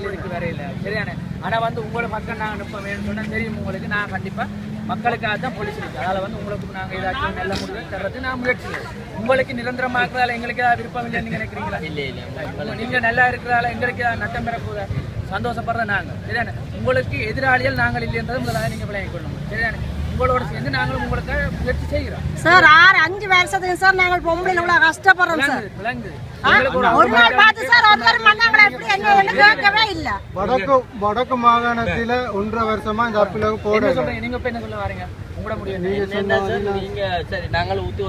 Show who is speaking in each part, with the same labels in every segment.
Speaker 1: இருக்கு வரையில சரியான. ஆனா உங்களை மக்கள் நாங்க அனுப்ப வேணும்னு சொன்னா தெரியும் உங்களுக்கு. நான் கண்டிப்பா மக்களுக்காக தான் போலீஸ் இருக்கு. அதனால உங்களுக்கு நாங்க ஏதாச்சும் நல்ல முடிவு தர்றது நான் முயற்சி உங்களுக்கு நிரந்தரமாக்குறதால எங்களுக்கு ஏதாவது விருப்பம் இல்லைன்னு நீங்க நினைக்கிறீங்களா? இல்ல நீங்க நல்லா இருக்கிறதால எங்களுக்கு ஏதாவது நட்டம் பெற போத சந்தோஷப்படுற நாங்க சரியான. உங்களுக்கு எதிராளிகள் நாங்கள் இல்லைன்றது முதலாக நீங்க விளங்கிக் கொள்ளணும் சரியான. உங்களோட சேர்ந்து நாங்களும் உங்களுக்கு முயற்சி செய்கிறோம்
Speaker 2: சார். 5 வருஷத்துக்கு சார் நாங்கள் பொம்பளை இவ்வளவு கஷ்டப்படுறோம் சார்.
Speaker 3: வடக்கு மாகாணத்தில 1.5 வருஷமா இந்த அப்பிலகு போட
Speaker 1: நீங்க என்ன சொல்ல வரீங்க? உங்களோட முடியும்
Speaker 4: நீங்க சரி நாங்கள் ஊத்தி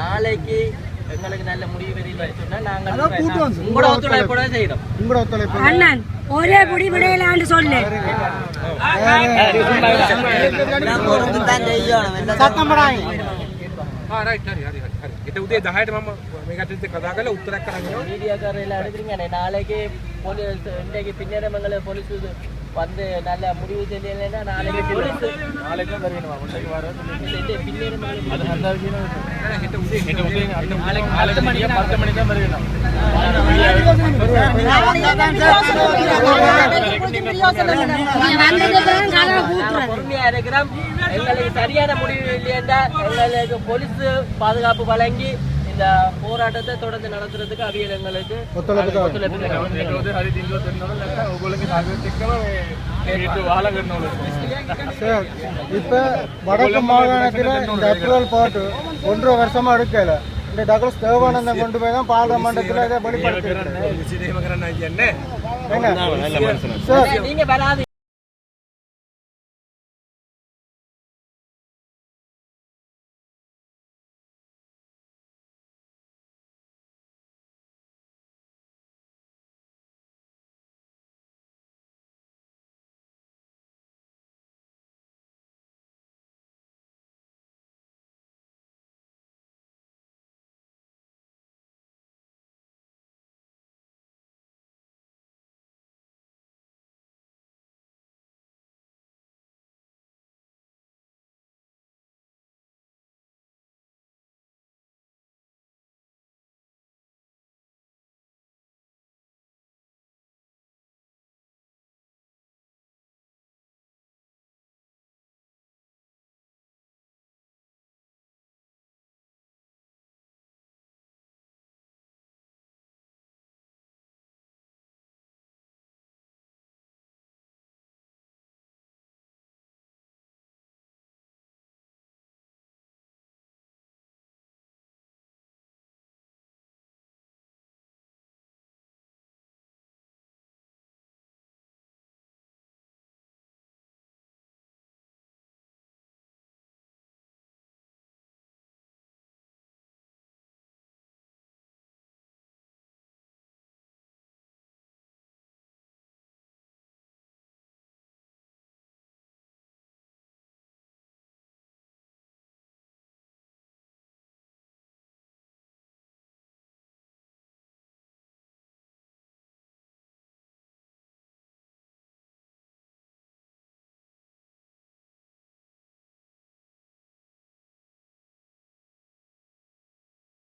Speaker 4: நாளைக்கு எங்களுக்கு நல்ல முடிவு வெளியில சொன்னா நாங்கள் உங்களோட ஒத்துழைப்போட செய்யறோம். உங்களோட ஒத்துழைப்பு
Speaker 2: அண்ணன் ஒரே புடி விடையிலான்னு சொல்லு
Speaker 3: சத்தமடாய்.
Speaker 5: උදේ 10ට මම මේකට කතා කරලා උත්තරයක් කරන්න ඕනේ.
Speaker 4: மீடியாக்காரர் எடுக்கிறீங்க. நாளைக்கு போலீஸ் இன்றைக்கு பின்னரமங்கல போலீஸ் வந்து நல்ல முடிவு தெரியலைன்னா நாளைக்கு போலீஸ் நாளைக்கு வருவீங்க. முன்னைக்கு வர சொல்லி பின்னரமங்கல அது அந்த விஷயம்
Speaker 5: හිට උදේ
Speaker 1: நாளைக்கு 10 மணிக்கு தான் வருவீங்க.
Speaker 4: பொறுமையா இருக்கிறோம். எங்களுக்கு சரியான முடிவு இல்லையா எங்களுக்கு போலீஸ் பாதுகாப்பு வழங்கி இந்த போராட்டத்தை தொடர்ந்து நடத்துறதுக்கு அவியல் எங்களுக்கு
Speaker 3: இப்ப வடக்கு மாகாணத்துல இந்த அப்ரூவல் போட்டு 1.5 வருஷமா எடுக்கல. இந்த டக்ளஸ் தேவானந்தம் கொண்டு போய் தான் பாராளுமன்றத்துல இதை வெளிப்படுத்தி
Speaker 4: நீங்க வராது.